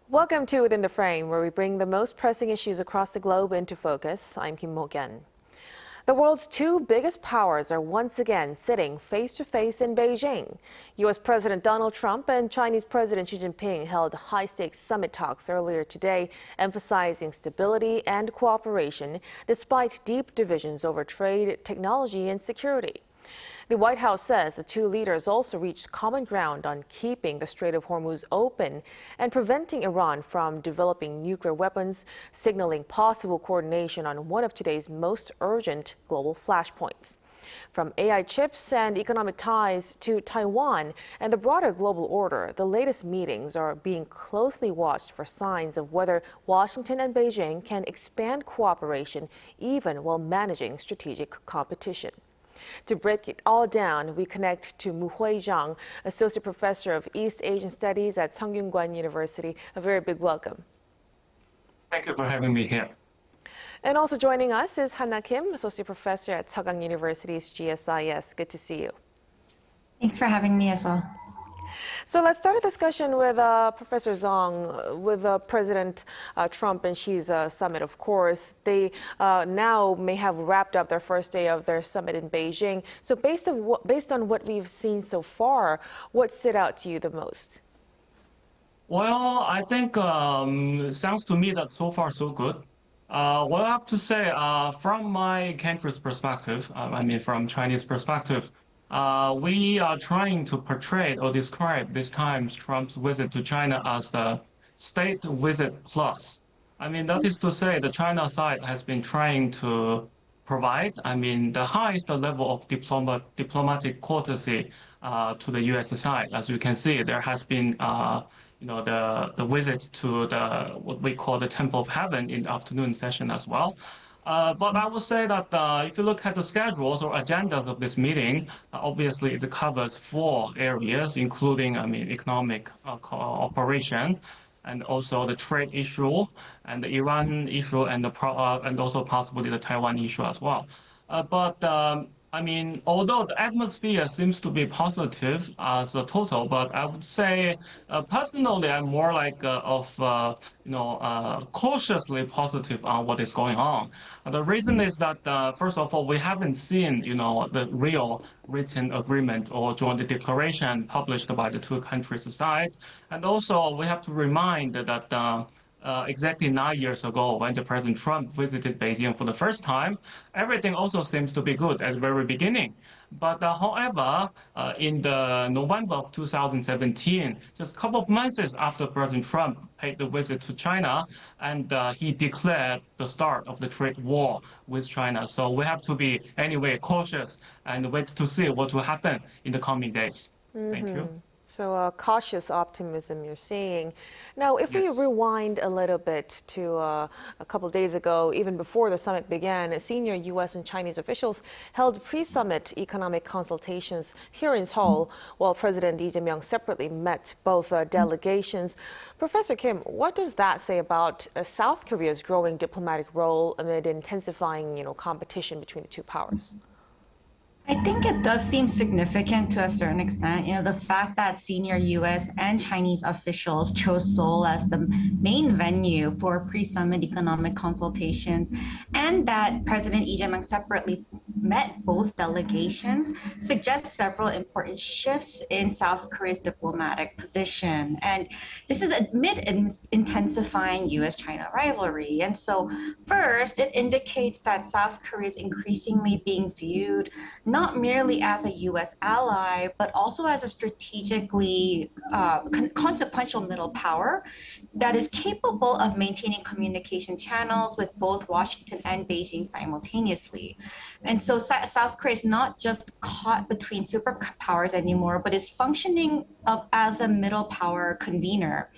Welcome to Within the Frame, where we bring the most pressing issues across the globe into focus. I'm Kim Mok-yeon. The world's two biggest powers are once again sitting face-to-face in Beijing. U.S. President Donald Trump and Chinese President Xi Jinping held high-stakes summit talks earlier today, emphasizing stability and cooperation despite deep divisions over trade, technology, and security. The White House says the two leaders also reached common ground on keeping the Strait of Hormuz open and preventing Iran from developing nuclear weapons, signaling possible coordination on one of today's most urgent global flashpoints. From AI chips and economic ties to Taiwan and the broader global order, the latest meetings are being closely watched for signs of whether Washington and Beijing can expand cooperation even while managing strategic competition. To break it all down, we connect to Hui Zhang, Associate Professor of East Asian Studies at Sungkyunkwan University. A very big welcome. Thank you for having me here. And also joining us is Hannah Kim, Associate Professor at Seogang University's GSIS. Good to see you. Thanks for having me as well. So let's start a discussion with Professor Zhang, with President Trump and Xi's summit, of course. They now may have wrapped up their first day of their summit in Beijing. So based on what we've seen so far, what stood out to you the most? Well, I think it sounds to me that so far so good. What I have to say, from my country's perspective, from Chinese perspective, we are trying to portray or describe this time Trump's visit to China as the state visit plus. That is to say the China side has been trying to provide, the highest level of diplomatic courtesy to the U.S. side. As you can see, there has been the visits to what we call the Temple of Heaven in the afternoon session as well. But I would say that if you look at the schedules or agendas of this meeting, obviously it covers 4 areas, including, economic cooperation, and also the trade issue, and the Iran issue, and also possibly the Taiwan issue as well. Although the atmosphere seems to be positive as a total, but I would say personally I'm more like cautiously positive on what is going on. The reason is that first of all, we haven't seen the real written agreement or joint declaration published by the two countries' side, and also we have to remind that. Exactly 9 years ago, when the President Trump visited Beijing for the first time, everything also seems to be good at the very beginning. But however, in the November of 2017, just a couple of months after President Trump paid the visit to China, and he declared the start of the trade war with China. So we have to be anyway cautious and wait to see what will happen in the coming days. Thank you. So cautious optimism you're seeing. Now, if we rewind a little bit to a couple of days ago, even before the summit began, senior U.S. and Chinese officials held pre-summit economic consultations here in Seoul, while President Lee Jae-myung separately met both delegations. Professor Kim, what does that say about South Korea's growing diplomatic role amid intensifying, competition between the two powers? I think it does seem significant to a certain extent. The fact that senior U.S. and Chinese officials chose Seoul as the main venue for pre-summit economic consultations, and that President Lee Jae-myung separately met both delegations suggests several important shifts in South Korea's diplomatic position. And this is amid intensifying U.S.-China rivalry. And so first, it indicates that South Korea is increasingly being viewed not merely as a U.S. ally, but also as a strategically consequential middle power that is capable of maintaining communication channels with both Washington and Beijing simultaneously. And so South Korea is not just caught between superpowers anymore, but is functioning as a middle power convener.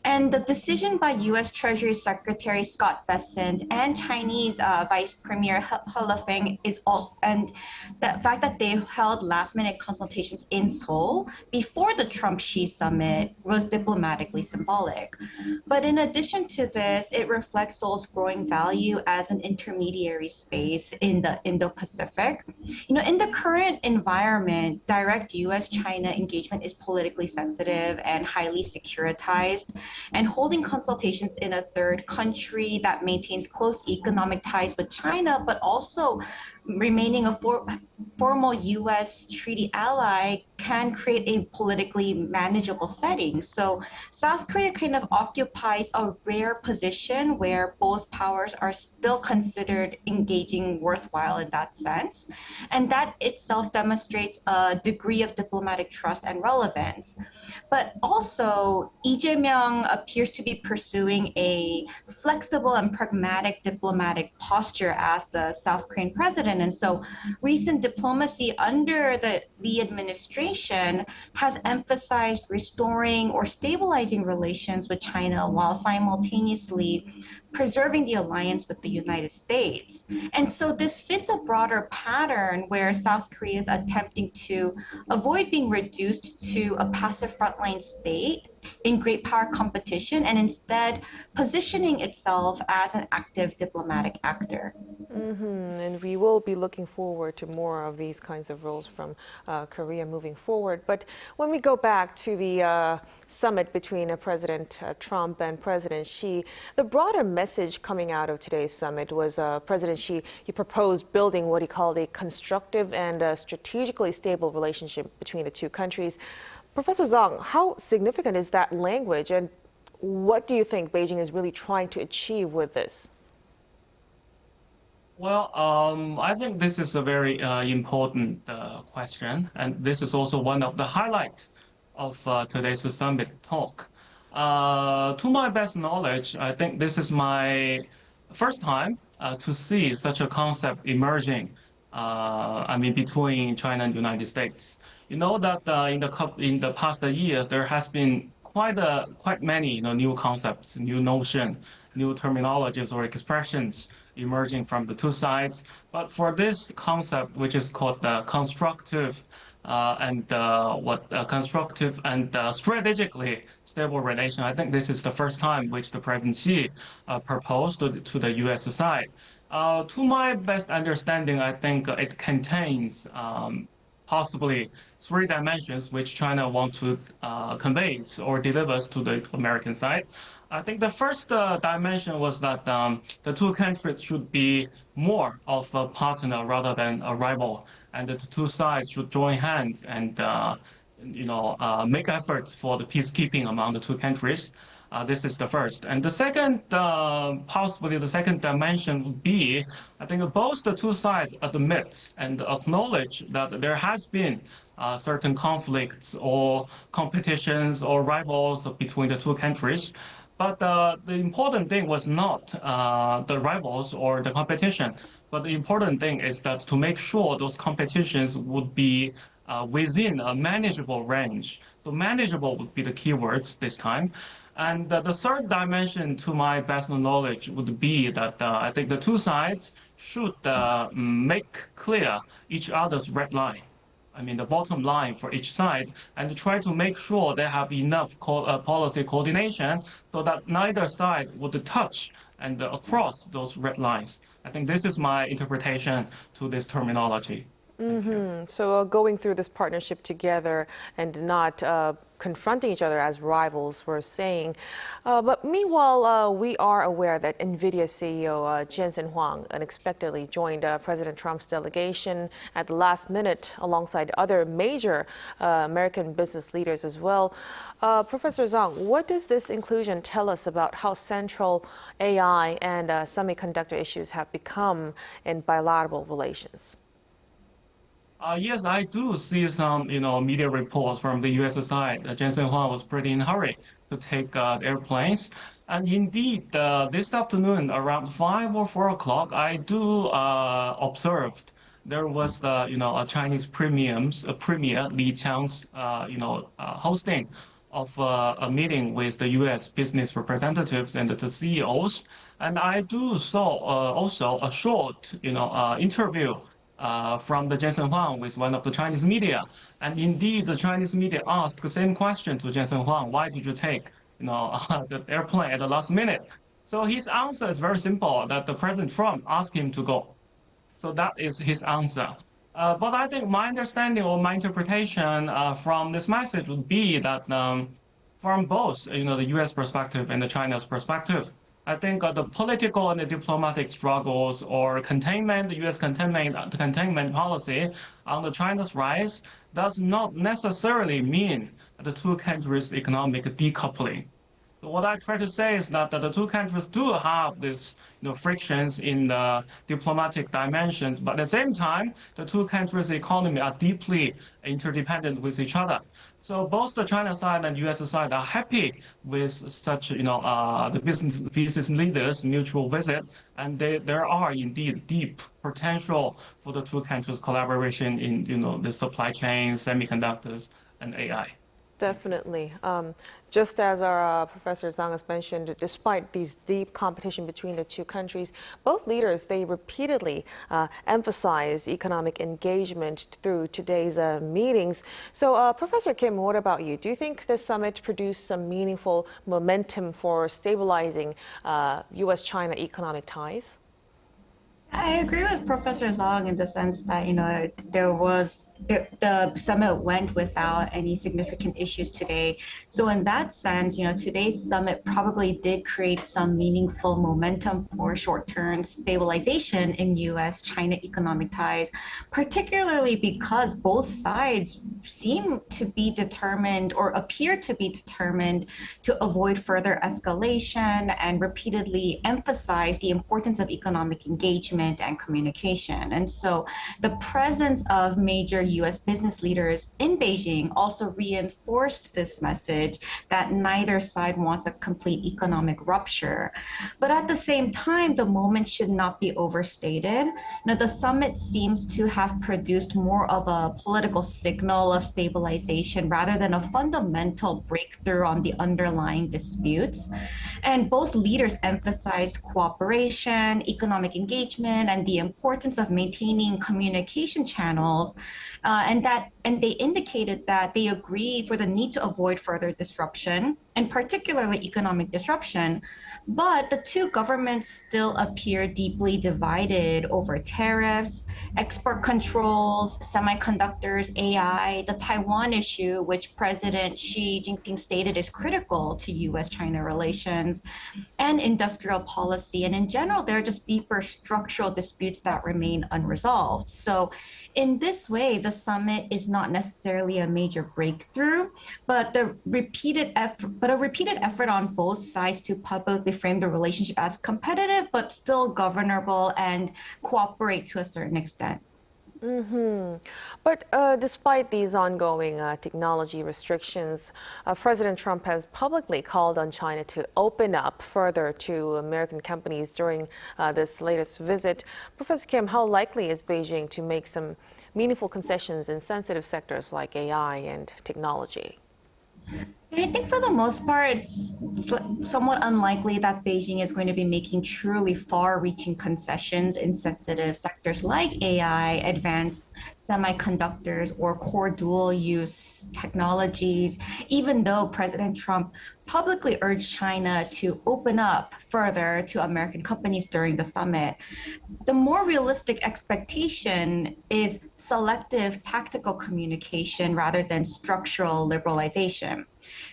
And the decision by U.S. Treasury Secretary Scott Bessent and Chinese Vice Premier He Lefeng is also, and the fact that they held last-minute consultations in Seoul before the Trump-Xi summit was diplomatically symbolic. But in addition to this, it reflects Seoul's growing value as an intermediary space in the Indo-Pacific Pacific. In the current environment, direct US-China engagement is politically sensitive and highly securitized, and holding consultations in a third country that maintains close economic ties with China, but also remaining a formal US treaty ally can create a politically manageable setting. So South Korea kind of occupies a rare position where both powers are still considered engaging worthwhile in that sense. And that itself demonstrates a degree of diplomatic trust and relevance. But also, Lee Jae-myung appears to be pursuing a flexible and pragmatic diplomatic posture as the South Korean president. And so recent diplomacy under the Lee administration has emphasized restoring or stabilizing relations with China while simultaneously preserving the alliance with the United States. And so this fits a broader pattern where South Korea is attempting to avoid being reduced to a passive frontline state in great power competition and instead positioning itself as an active diplomatic actor. And we will be looking forward to more of these kinds of roles from Korea moving forward. But when we go back to the summit between President Trump and President Xi, the broader message coming out of today's summit was President Xi, he proposed building what he called a constructive and strategically stable relationship between the two countries. Professor Zhang, how significant is that language, and what do you think Beijing is really trying to achieve with this? Well, I think this is a very important question, and this is also one of the highlights of today's summit talk. To my best knowledge, I think this is my first time to see such a concept emerging. Between China and the United States. You know that in the past year, there has been quite many new concepts, new notion, new terminologies or expressions emerging from the two sides. But for this concept, which is called constructive constructive and strategically stable relation, I think this is the first time which the President Xi proposed to the U.S. side. To my best understanding, I think it contains possibly three dimensions which China wants to convey or delivers to the American side. I think the first dimension was that the two countries should be more of a partner rather than a rival, and the two sides should join hands and make efforts for the peacekeeping among the two countries. This is the first. And the second, possibly the second dimension would be, I think both the two sides admit and acknowledge that there has been certain conflicts or competitions or rivals between the two countries. But the important thing was not the rivals or the competition, but the important thing is that to make sure those competitions would be within a manageable range. So manageable would be the keywords this time. And the third dimension, to my best knowledge, would be that I think the two sides should make clear each other's red line. The bottom line for each side, and try to make sure they have enough policy coordination so that neither side would touch and cross those red lines. I think this is my interpretation to this terminology. So going through this partnership together and not confronting each other as rivals, we're saying. But meanwhile, we are aware that NVIDIA CEO Jensen Huang unexpectedly joined President Trump's delegation at the last minute alongside other major American business leaders as well. Professor Zhang, what does this inclusion tell us about how central AI and semiconductor issues have become in bilateral relations? Yes, I do see some, media reports from the U.S. side. Jensen Huang was pretty in a hurry to take airplanes. And indeed, this afternoon, around 5 or 4 o'clock, I do observed there was, a Chinese premier, Li Qiang's, hosting of a meeting with the U.S. business representatives and the CEOs. And I do saw also a short, interview from the Jensen Huang with one of the Chinese media. And indeed, the Chinese media asked the same question to Jensen Huang: why did you take the airplane at the last minute? So his answer is very simple, that the President Trump asked him to go. So that is his answer. But I think my understanding or my interpretation from this message would be that from both, the U.S. perspective and the China's perspective, I think the political and the diplomatic struggles or containment, the U.S. containment policy on the China's rise does not necessarily mean the two countries' economic decoupling. What I try to say is that the two countries do have this, frictions in the diplomatic dimensions, but at the same time, the two countries' economy are deeply interdependent with each other. So both the China side and U.S. side are happy with such, the business leaders' mutual visit, and there are indeed deep potential for the two countries' collaboration in, the supply chain, semiconductors, and AI. Definitely. Just as our Professor Zhang has mentioned, despite these deep competition between the two countries, both leaders, they repeatedly emphasize economic engagement through today's meetings. So, Professor Kim, what about you? Do you think this summit produced some meaningful momentum for stabilizing U.S.-China economic ties? I agree with Professor Zhang in the sense that, the summit went without any significant issues today. So in that sense, today's summit probably did create some meaningful momentum for short-term stabilization in U.S.-China economic ties, particularly because both sides seem to be determined or appear to be determined to avoid further escalation and repeatedly emphasize the importance of economic engagement and communication. And so the presence of major U.S. business leaders in Beijing also reinforced this message that neither side wants a complete economic rupture. But at the same time, the moment should not be overstated. The summit seems to have produced more of a political signal of stabilization rather than a fundamental breakthrough on the underlying disputes. And both leaders emphasized cooperation, economic engagement, and the importance of maintaining communication channels. And they indicated that they agree for the need to avoid further disruption, and particularly economic disruption. But the two governments still appear deeply divided over tariffs, export controls, semiconductors, AI, the Taiwan issue, which President Xi Jinping stated is critical to U.S.-China relations, and industrial policy. And in general, there are just deeper structural disputes that remain unresolved. So in this way, the summit is not necessarily a major breakthrough, but a repeated effort on both sides to publicly frame the relationship as competitive, but still governable and cooperate to a certain extent. But despite these ongoing technology restrictions, President Trump has publicly called on China to open up further to American companies during this latest visit. Professor Kim, how likely is Beijing to make some meaningful concessions in sensitive sectors like AI and technology? I think for the most part, it's somewhat unlikely that Beijing is going to be making truly far-reaching concessions in sensitive sectors like AI, advanced semiconductors, or core dual-use technologies, even though President Trump publicly urged China to open up further to American companies during the summit. The more realistic expectation is selective tactical communication rather than structural liberalization.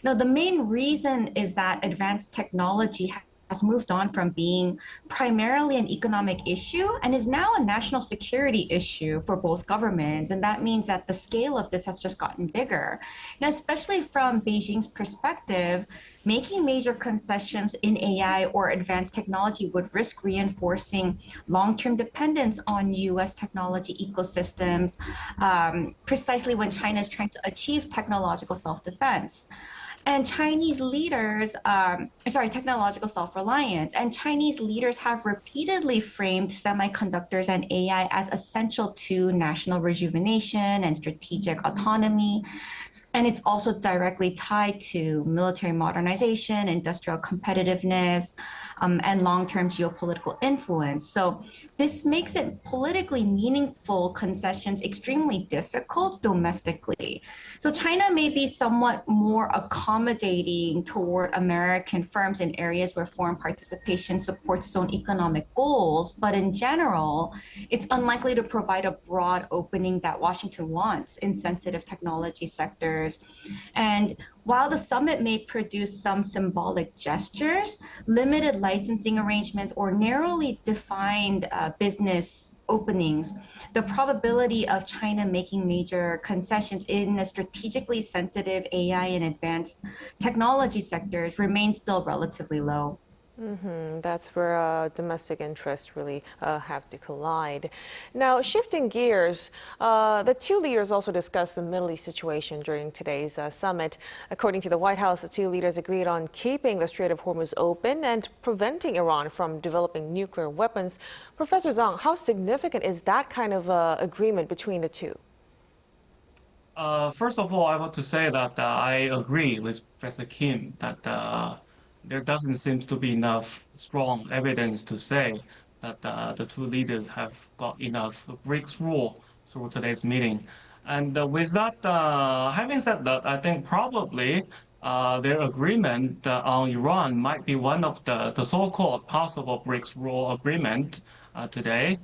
The main reason is that advanced technology has moved on from being primarily an economic issue and is now a national security issue for both governments. And that means that the scale of this has just gotten bigger. Especially from Beijing's perspective, making major concessions in AI or advanced technology would risk reinforcing long-term dependence on U.S. technology ecosystems, precisely when China is trying to achieve technological self-defense. And Chinese leaders, technological self-reliance. And Chinese leaders have repeatedly framed semiconductors and AI as essential to national rejuvenation and strategic autonomy. And it's also directly tied to military modernization, industrial competitiveness, and long-term geopolitical influence. So this makes it politically meaningful concessions extremely difficult domestically. So China may be somewhat more accommodating accommodating toward American firms in areas where foreign participation supports its own economic goals. But in general, it's unlikely to provide a broad opening that Washington wants in sensitive technology sectors. And while the summit may produce some symbolic gestures, limited licensing arrangements, or narrowly defined business openings, the probability of China making major concessions in the strategically sensitive AI and advanced technology sectors remains still relatively low. That's where domestic interests really have to collide. Now, shifting gears, the two leaders also discussed the Middle East situation during today's summit. According to the White House, the two leaders agreed on keeping the Strait of Hormuz open and preventing Iran from developing nuclear weapons. Professor Zhang, how significant is that kind of agreement between the two? First of all, I want to say that I agree with Professor Kim that there doesn't seem to be enough strong evidence to say that the two leaders have got enough breakthrough through today's meeting. And with that, having said that, I think probably their agreement on Iran might be one of the so-called possible breakthrough agreement today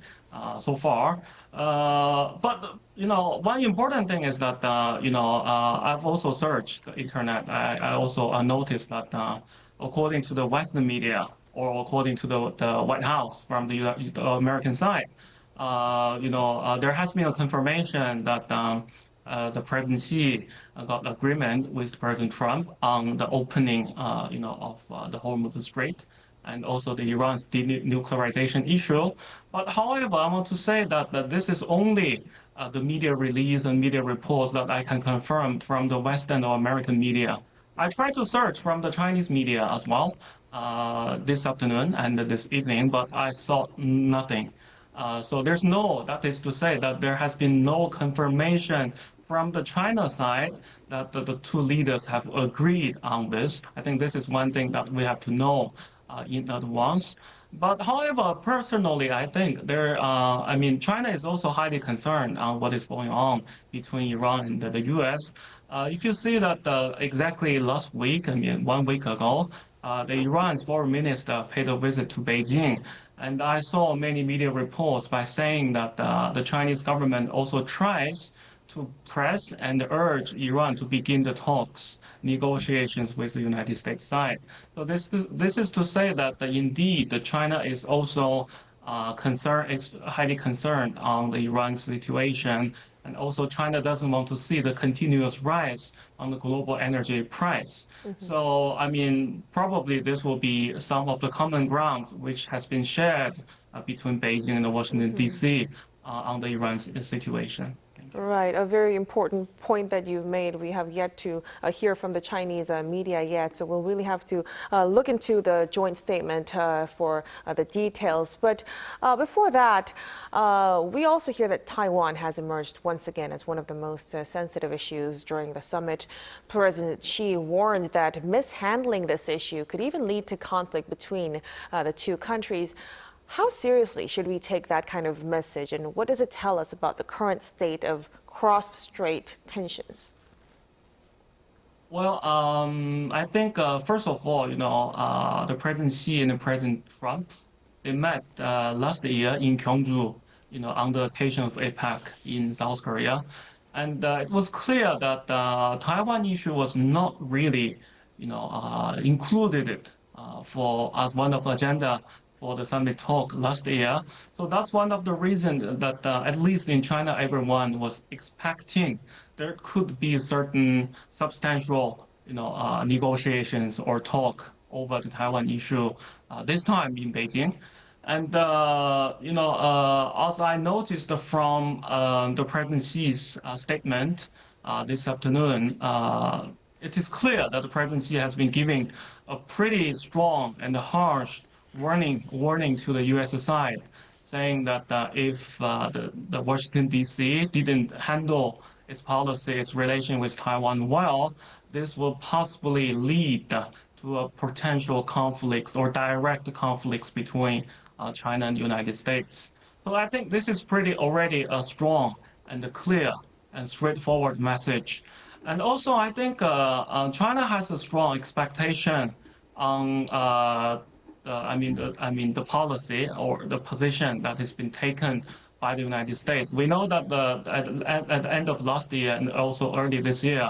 so far. But one important thing is that I've also searched the internet. I also noticed that according to the Western media or according to the White House from the American side, there has been a confirmation that the President Xi got agreement with President Trump on the opening, of the Hormuz Strait and also the Iran's denuclearization issue. But however, I want to say that this is only the media release and media reports that I can confirm from the Western or American media. I tried to search from the Chinese media as well this afternoon and this evening, but I saw nothing. So that is to say that there has been no confirmation from the China side that the two leaders have agreed on this. I think this is one thing that we have to know in advance. But however, personally, I think China is also highly concerned on what is going on between Iran and the U.S. If you see that exactly last week, 1 week ago, the Iran's foreign minister paid a visit to Beijing. And I saw many media reports by saying that the Chinese government also tries to press and urge Iran to begin the talks, negotiations with the United States side. So this is to say that indeed China is also highly concerned on the Iran situation. And also China doesn't want to see the continuous rise on the global energy price. So, probably this will be some of the common grounds which has been shared between Beijing and Washington, D.C. On the Iran situation. Right, a very important point that you've made. We have yet to hear from the Chinese media yet, so we'll really have to look into the joint statement for the details. But before that, we also hear that Taiwan has emerged once again as one of the most sensitive issues during the summit. President Xi warned that mishandling this issue could even lead to conflict between the two countries. How seriously should we take that kind of message, and what does it tell us about the current state of cross-strait tensions? Well, I think first of all, the President Xi and the President Trump, they met last year in Gyeongju, on the occasion of APEC in South Korea, and it was clear that Taiwan issue was not really, included as one of the agenda for the summit talk last year. So that's one of the reasons that at least in China, everyone was expecting there could be certain substantial, negotiations or talk over the Taiwan issue this time in Beijing. And, as I noticed from the President Xi's statement this afternoon, it is clear that the President Xi has been giving a pretty strong and harsh warning to the U.S. side, saying that if the Washington, D.C. didn't handle its policy, its relation with Taiwan well, this will possibly lead to a potential conflicts or direct conflicts between China and the United States. So I think this is already a strong and a clear and straightforward message. And also, I think China has a strong expectation on the policy or the position that has been taken by the United States. We know that at the end of last year and also early this year,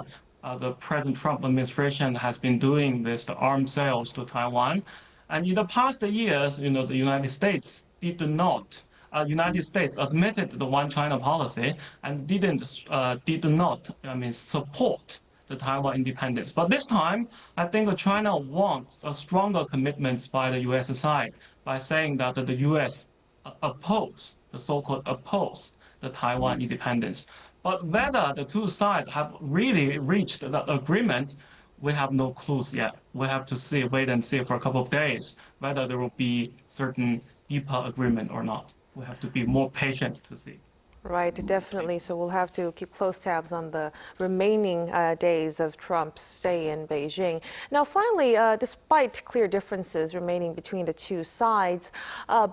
the President Trump administration has been doing this the arms sales to Taiwan, and in the past years, the United States United States admitted the One China policy and did not, support the Taiwan independence. But this time, I think China wants a stronger commitment by the U.S. side by saying that the U.S. so-called oppose the Taiwan independence. But whether the two sides have really reached that agreement, we have no clues yet. We have to wait and see for a couple of days whether there will be certain deeper agreement or not. We have to be more patient to see. Right, definitely. So we'll have to keep close tabs on the remaining days of Trump's stay in Beijing. Now, finally, despite clear differences remaining between the two sides,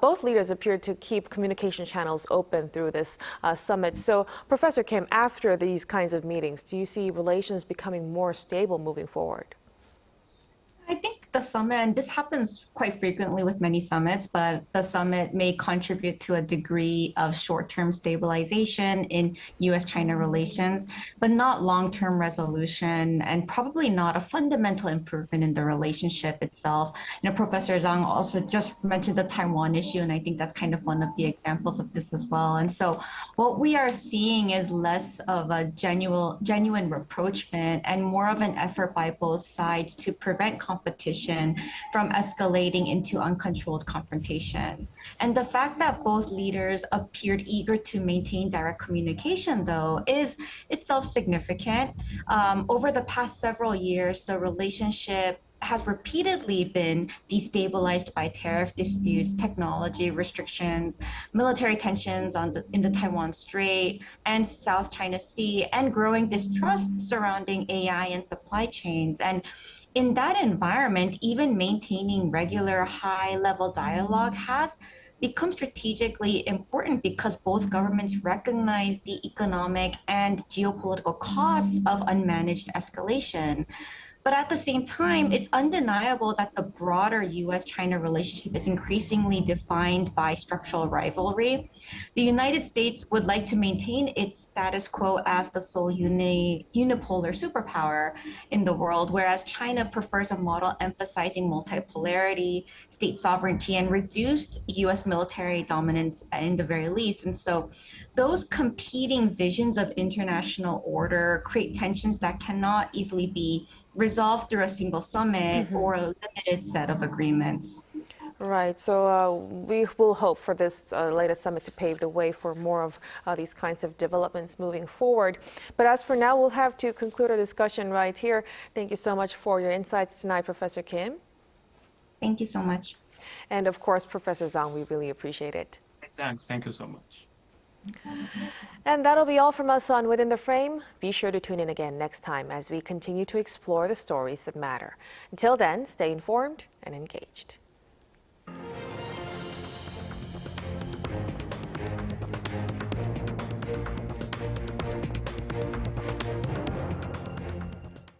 both leaders appeared to keep communication channels open through this summit. So, Professor Kim, after these kinds of meetings, do you see relations becoming more stable moving forward? I think the summit, and this happens quite frequently with many summits, but the summit may contribute to a degree of short-term stabilization in U.S.-China relations, but not long-term resolution, and probably not a fundamental improvement in the relationship itself. Professor Zhang also just mentioned the Taiwan issue, and I think that's kind of one of the examples of this as well. And so what we are seeing is less of a genuine rapprochement and more of an effort by both sides to prevent competition from escalating into uncontrolled confrontation. And the fact that both leaders appeared eager to maintain direct communication, though, is itself significant. Over the past several years, the relationship has repeatedly been destabilized by tariff disputes, technology restrictions, military tensions in the Taiwan Strait and South China Sea, and growing distrust surrounding AI and supply chains. And in that environment, even maintaining regular high-level dialogue has become strategically important because both governments recognize the economic and geopolitical costs of unmanaged escalation. But at the same time, it's undeniable that the broader US-China relationship is increasingly defined by structural rivalry. The United States would like to maintain its status quo as the sole unipolar superpower in the world, whereas China prefers a model emphasizing multipolarity, state sovereignty, and reduced US military dominance in the very least. And so those competing visions of international order create tensions that cannot easily be resolved through a single summit or a limited set of agreements. Right. So we will hope for this latest summit to pave the way for more of these kinds of developments moving forward. But as for now, we'll have to conclude our discussion right here. Thank you so much for your insights tonight, Professor Kim. Thank you so much. And of course, Professor Zhang, we really appreciate it. Thanks. Thank you so much. And that'll be all from us on Within the Frame. Be sure to tune in again next time as we continue to explore the stories that matter. Until then, stay informed and engaged.